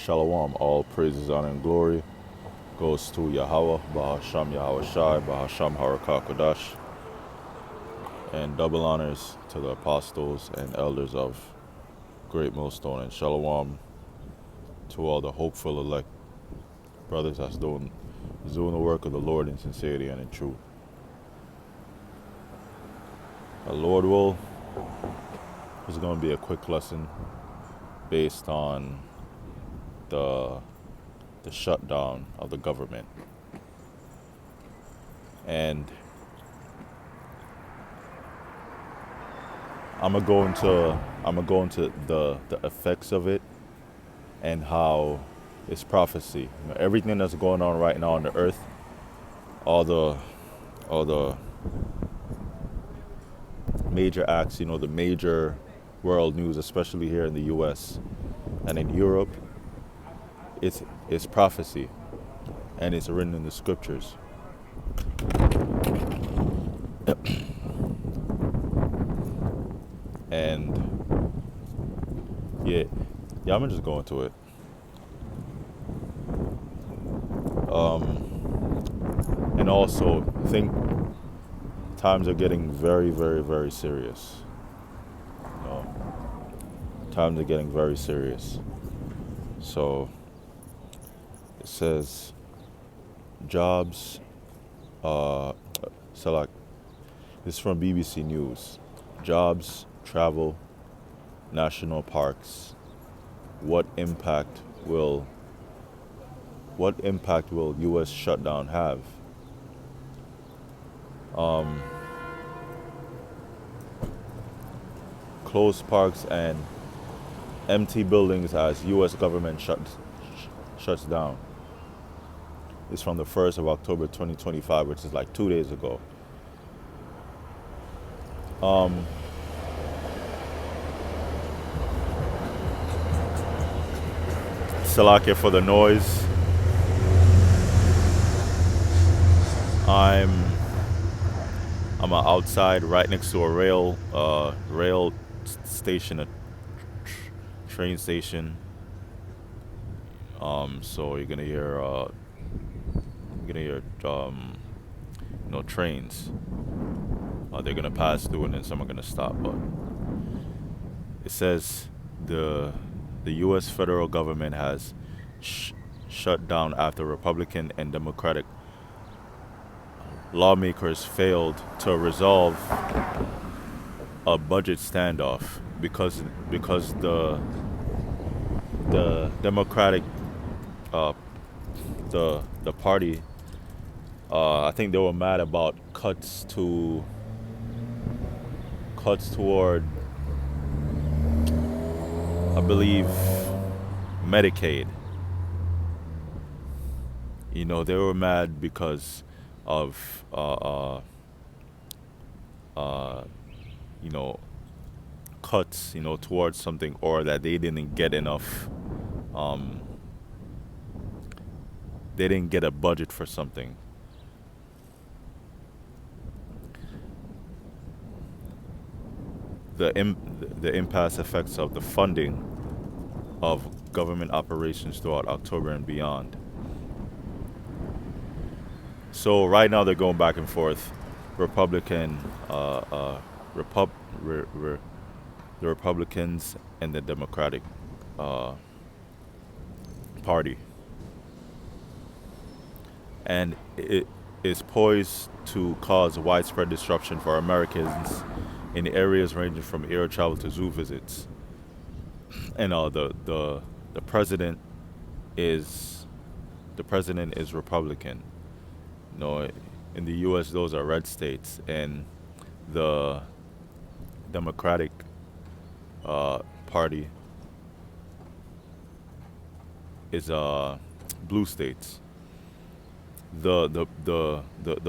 Shalom, all praises, honor, and glory goes to Yahweh, Bahasham Yahweh Shai, Bahasham Harakah Kodash, and double honors to the apostles and elders of Great Millstone, and Shalom to all the hopeful elect brothers that's doing the work of the Lord in sincerity and in truth. The Lord will, this is going to be a quick lesson based on the shutdown of the government. And I'm gonna go into the effects of it and how it's prophecy. You know, everything that's going on right now on the earth, all the major acts, the major world news, especially here in the US and in Europe, it's prophecy, and it's written in the scriptures. And yeah, I'm gonna just go into it. And also think times are getting very, very, very serious. Times are getting very serious. So it says jobs, select, this is from BBC News. Jobs, travel, national parks. What impact will U.S. shutdown have? Closed parks and empty buildings as U.S. government shuts down. It's from the 1st of October 2025, which is like 2 days ago. Salakia for the noise. I'm outside right next to a rail station, a train station. So you're gonna hear trains. They're gonna pass through and then some are gonna stop. But it says the U.S. federal government has shut down after Republican and Democratic lawmakers failed to resolve a budget standoff because the Democratic the party, I think they were mad about cuts toward, I believe, Medicaid. They were mad because of cuts, towards something, or that they didn't get enough. They didn't get a budget for something. The impasse effects of the funding of government operations throughout October and beyond. So right now they're going back and forth. The Republicans and the Democratic Party. And it is poised to cause widespread disruption for Americans in areas ranging from air travel to zoo visits. And the president is Republican. In the U.S. those are red states, and the Democratic Party is blue states. The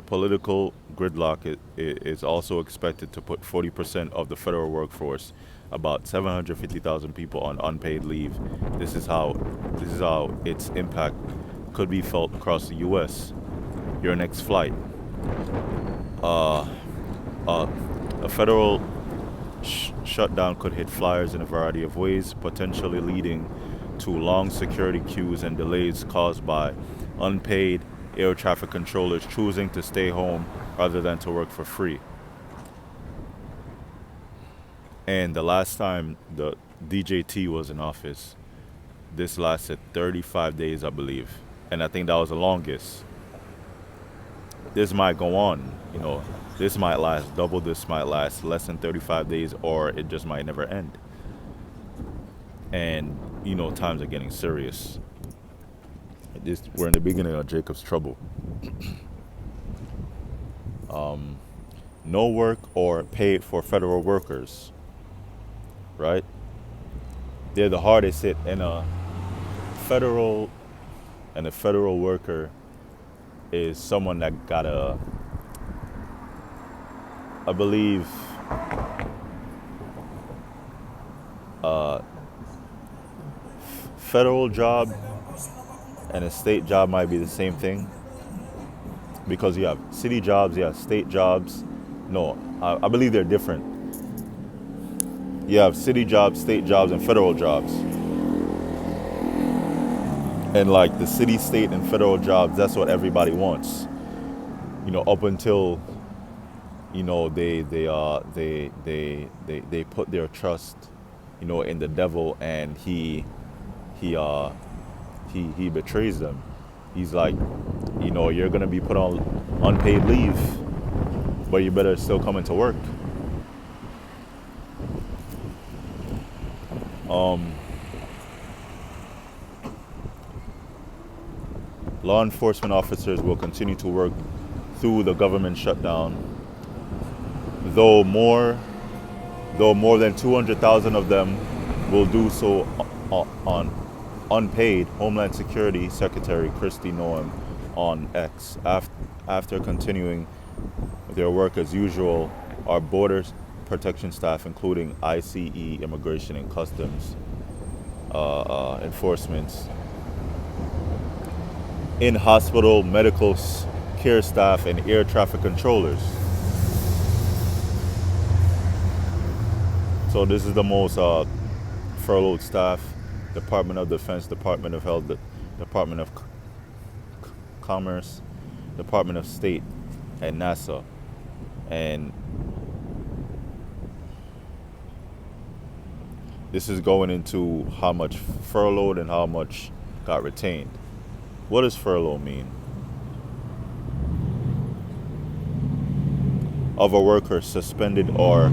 political gridlock is also expected to put 40% of the federal workforce, about 750,000 people, on unpaid leave. This is how its impact could be felt across the U.S. Your next flight. A federal shutdown could hit flyers in a variety of ways, potentially leading to long security queues and delays caused by unpaid air traffic controllers choosing to stay home rather than to work for free. And the last time the DJT was in office, this lasted 35 days, I believe. And I think that was the longest. This might go on, this might last double, this might last less than 35 days, or it just might never end. And, times are getting serious. We're in the beginning of Jacob's trouble. No work or pay for federal workers, right? They're the hardest hit, and a federal worker is someone that got I believe, federal job and a state job might be the same thing, because you have city jobs, you have state jobs. No, I believe they're different. You have city jobs, state jobs, and federal jobs. And like the city, state, and federal jobs, that's what everybody wants. Up until they put their trust, in the devil, and he betrays them. He's like, you're gonna be put on unpaid leave, but you better still come into work. Law enforcement officers will continue to work through the government shutdown, though more than 200,000 of them will do so on unpaid. Homeland Security Secretary Kristi Noem on X, after continuing their work as usual, our border protection staff, including ICE, Immigration and Customs enforcements, in-hospital medical care staff, and air traffic controllers. So this is the most furloughed staff: Department of Defense, Department of Health, Department of Commerce, Department of State, and NASA. And this is going into how much furloughed and how much got retained. What does furlough mean? Of a worker suspended or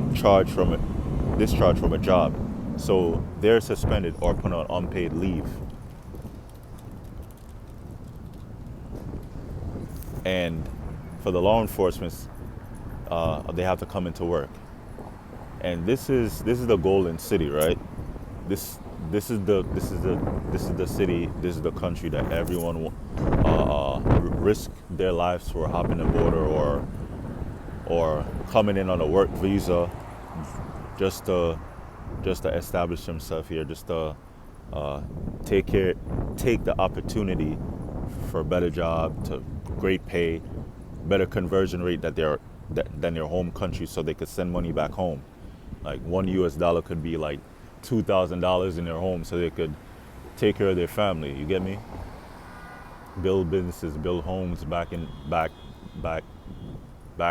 discharged from a job. So they're suspended or put on unpaid leave. And for the law enforcement, they have to come into work. And this is the golden city, right? This is the city, this is the country that everyone risk their lives for, hopping the border or coming in on a work visa just to establish themselves here, just to take the opportunity for a better job, to great pay, better conversion rate than their home country, so they could send money back home. Like $1 could be like $2,000 in their home, so they could take care of their family. You get me? Build businesses, build homes back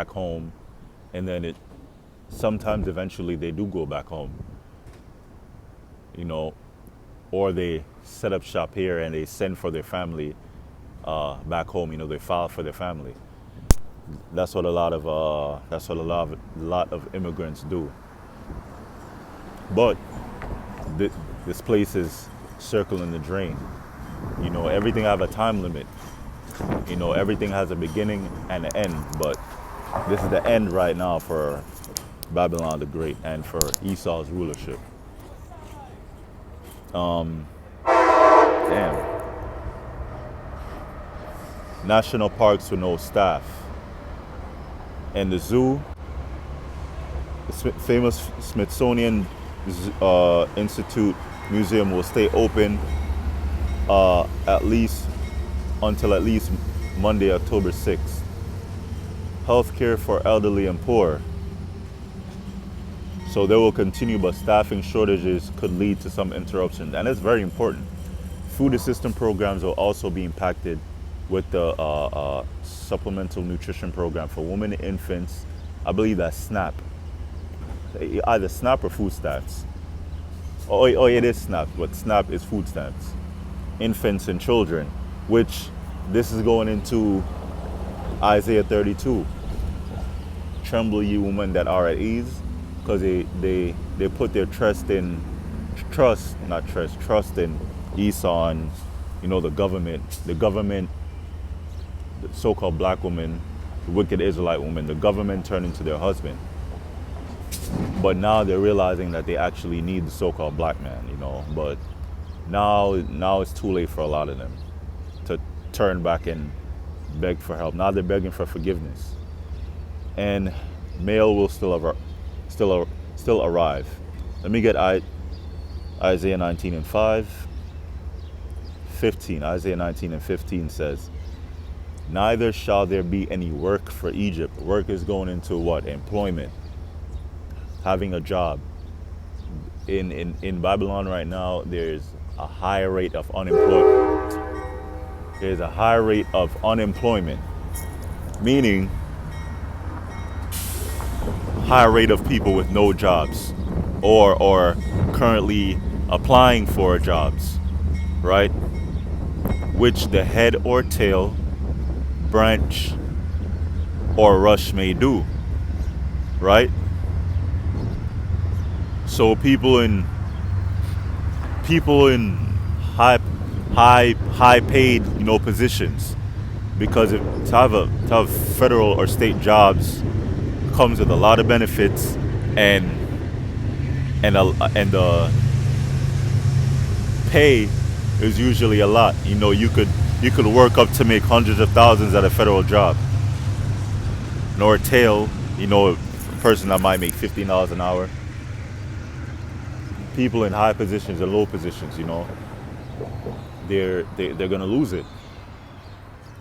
home, and then sometimes eventually they do go back home. Or they set up shop here and they send for their family back home. They file for their family. That's what a lot of immigrants do. But this place is circling the drain. Everything have a time limit. Everything has a beginning and an end. But this is the end right now for Babylon the Great and for Esau's rulership. National parks with no staff. And the zoo, the famous Smithsonian Institute Museum, will stay open until at least Monday, October 6th. Healthcare for elderly and poor. So they will continue, but staffing shortages could lead to some interruptions, and it's very important. Food assistance programs will also be impacted with the supplemental nutrition program for women and infants. I believe that's SNAP, either SNAP or food stamps. Oh, it is SNAP, but SNAP is food stamps. Infants and children, which this is going into Isaiah 32. Tremble, ye women that are at ease, because they put their trust in Esau and the government, the so-called black woman, the wicked Israelite woman. The government turned into their husband, but now they're realizing that they actually need the so-called black man. But now it's too late for a lot of them to turn back and beg for help. Now they're begging for forgiveness, and mail will still arrive. Let me get Isaiah 19 and 15. Isaiah 19 and 15 says, neither shall there be any work for Egypt. Work is going into what? Employment, having a job. In Babylon right now, there's a high rate of unemployment. There's a high rate of unemployment, meaning high rate of people with no jobs or currently applying for jobs, right? Which the head or tail, branch or rush may do, right? So people in high paid positions, because to have federal or state jobs comes with a lot of benefits, and the pay is usually a lot. You could work up to make hundreds of thousands at a federal job. Nor tail, a person that might make $15 an hour. People in high positions and low positions, they're gonna lose it,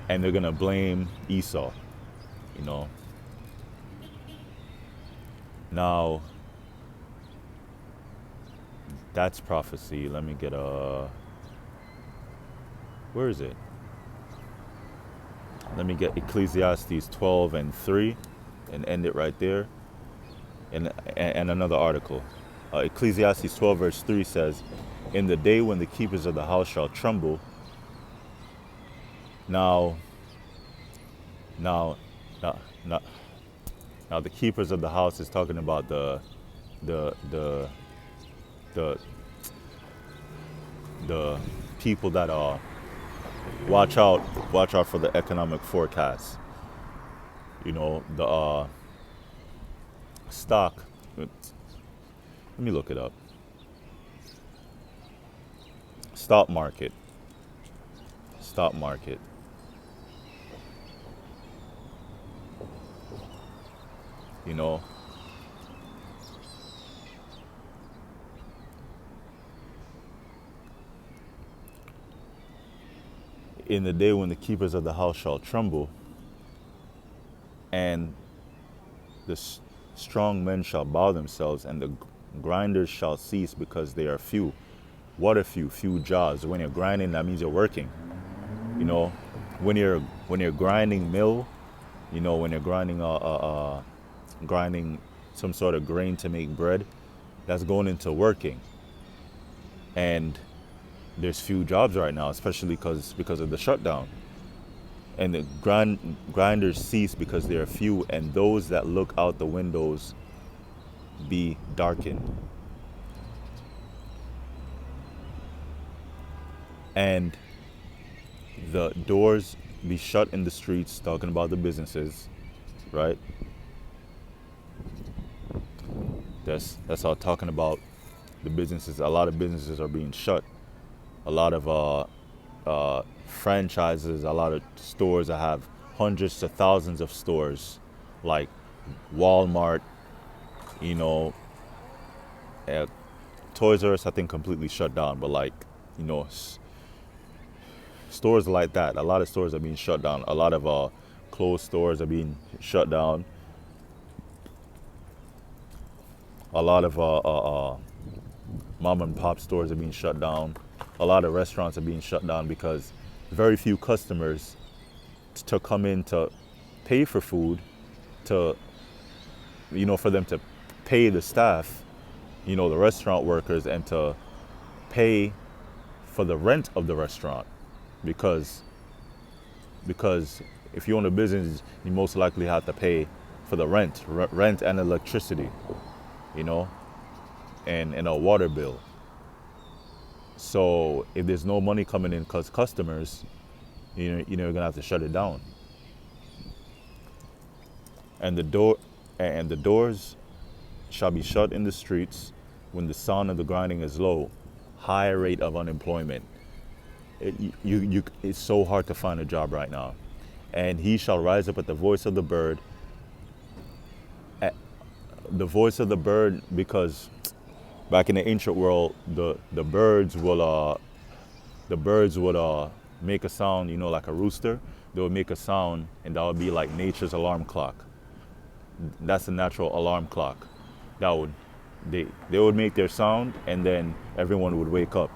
and they're gonna blame Esau. Now that's prophecy. Let me get where is it? Let me get Ecclesiastes 12 and 3 and end it right there. And another article. Ecclesiastes 12 verse 3 says, in the day when the keepers of the house shall tremble. Now the keepers of the house is talking about the people that watch out for the economic forecast. The stock. Let me look it up. Stock market. In the day when the keepers of the house shall tremble, and the strong men shall bow themselves, and the grinders shall cease because they are few. What are few? Few jobs. When you're grinding, that means you're working. When you're grinding mill, when you're grinding some sort of grain to make bread, that's going into working. And there's few jobs right now, especially because of the shutdown. And the grinders cease because there are few, and those that look out the windows be darkened. And the doors be shut in the streets, talking about the businesses, right? That's all talking about the businesses. A lot of businesses are being shut. A lot of franchises, a lot of stores that have hundreds to thousands of stores, like Walmart, Toys R Us, I think completely shut down, but stores like that, a lot of stores are being shut down. A lot of closed stores are being shut down. A lot of mom and pop stores are being shut down. A lot of restaurants are being shut down because very few customers to come in to pay for food, to for them to pay the staff, the restaurant workers, and to pay for the rent of the restaurant, because if you own a business, you most likely have to pay for the rent and electricity, you know, and a water bill. So if there's no money coming in because customers, you're gonna have to shut it down. And the doors shall be shut in the streets when the sound of the grinding is low, high rate of unemployment. It's so hard to find a job right now. And he shall rise up at the voice of the bird, at the voice of the bird, because back in the ancient world, the birds would make a sound, like a rooster. They would make a sound, and that would be like nature's alarm clock. That's a natural alarm clock. That would they would make their sound, and then everyone would wake up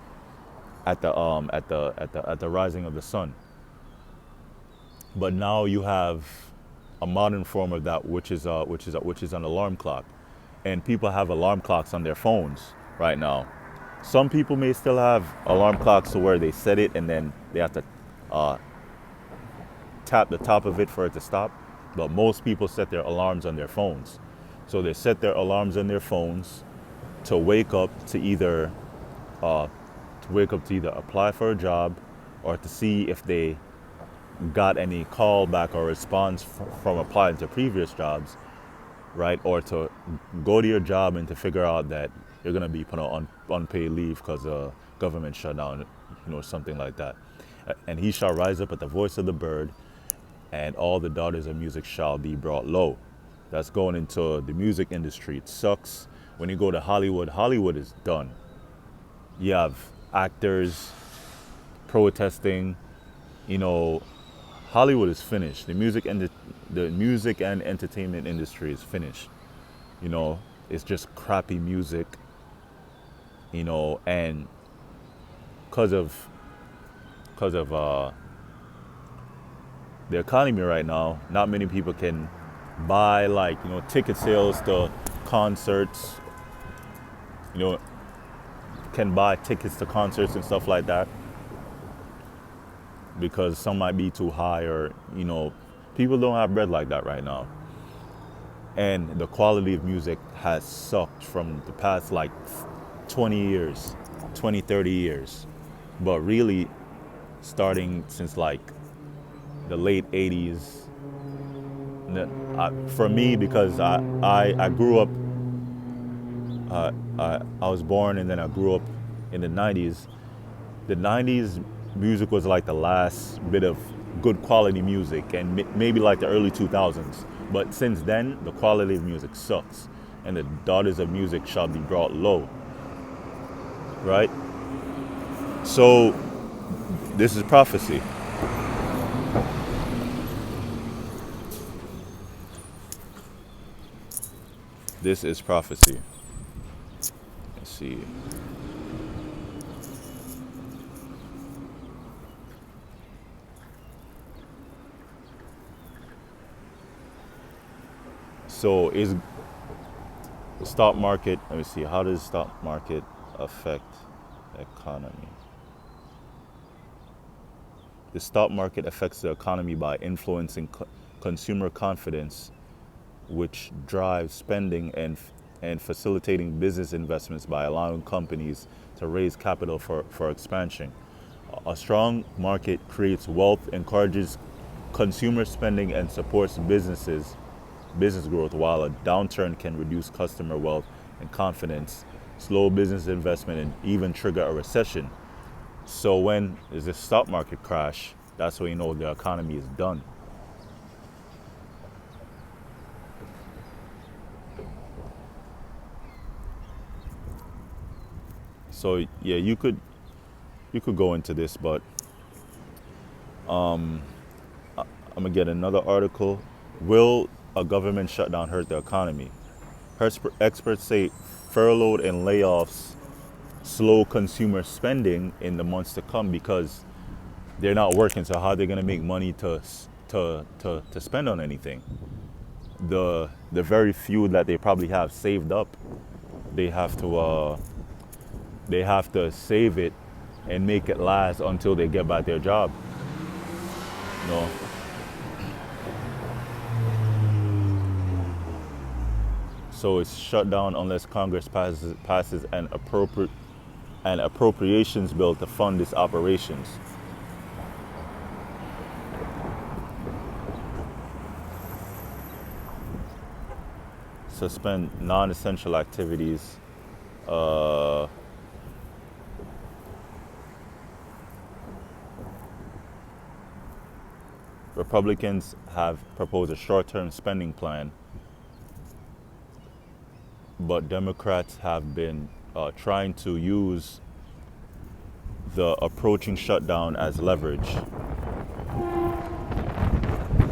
at the rising of the sun. But now you have a modern form of that, which is an alarm clock, and people have alarm clocks on their phones right now. Some people may still have alarm clocks to where they set it and then they have to uh, tap the top of it for it to stop. But most people set their alarms on their phones, so they set their alarms on their phones to wake up to either apply for a job, or to see if they got any call back or response from applying to previous jobs, right? Or to go to your job and to figure out that you're going to be put on unpaid leave because of government shutdown, something like that. And he shall rise up at the voice of the bird, and all the daughters of music shall be brought low. That's going into the music industry. It sucks. When you go to Hollywood, Hollywood is done. You have actors protesting, Hollywood is finished. The music and entertainment industry is finished. It's just crappy music, and because of the economy right now, not many people can buy ticket sales to concerts, can buy tickets to concerts and stuff like that, because some might be too high, or people don't have bread like that right now. And the quality of music has sucked from the past 30 years, but really starting since the late 80s. For me, because I grew up, I was born and then I grew up in the 90s. The 90s music was like the last bit of good quality music, and maybe like the early 2000s. But since then, the quality of music sucks, and the daughters of music shall be brought low. Right? So, this is prophecy. This is prophecy. Let's see. So is the stock market, let me see, how does the stock market affect the economy? The stock market affects the economy by influencing consumer confidence, which drives spending, and facilitating business investments by allowing companies to raise capital for expansion. A strong market creates wealth, encourages consumer spending, and supports business growth, while a downturn can reduce customer wealth and confidence, slow business investment, and even trigger a recession. So when there's a stock market crash, that's when the economy is done. So yeah, you could go into this, but I'm gonna get another article. Will a government shutdown hurt the economy? Experts say furloughed and layoffs slow consumer spending in the months to come because they're not working. So how are they going to make money to spend on anything? The very few that they probably have saved up, they have to save it and make it last until they get back their job. No. So it's shut down unless Congress passes an appropriations bill to fund its operations. Suspend non-essential activities. Republicans have proposed a short-term spending plan, but Democrats have been trying to use the approaching shutdown as leverage.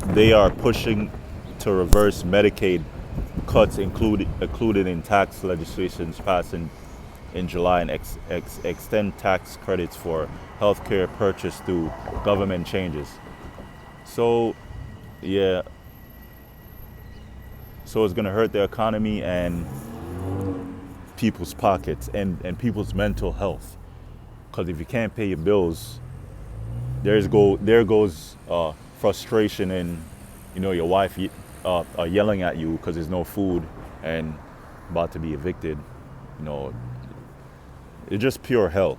They are pushing to reverse Medicaid cuts included in tax legislations passed in July and extend tax credits for healthcare purchased through government changes. So, yeah. So it's going to hurt the economy and people's pockets and people's mental health. Because if you can't pay your bills, there goes frustration and your wife yelling at you because there's no food and about to be evicted. It's just pure hell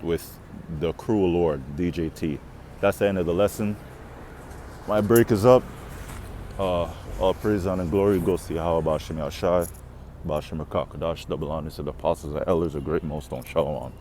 with the cruel Lord, DJT. That's the end of the lesson. My break is up. All praise, honor, and glory goes to Yahweh Bashim Yahshai, Bashim Rakakadash, double honors to the apostles and elders of great most on Shalom.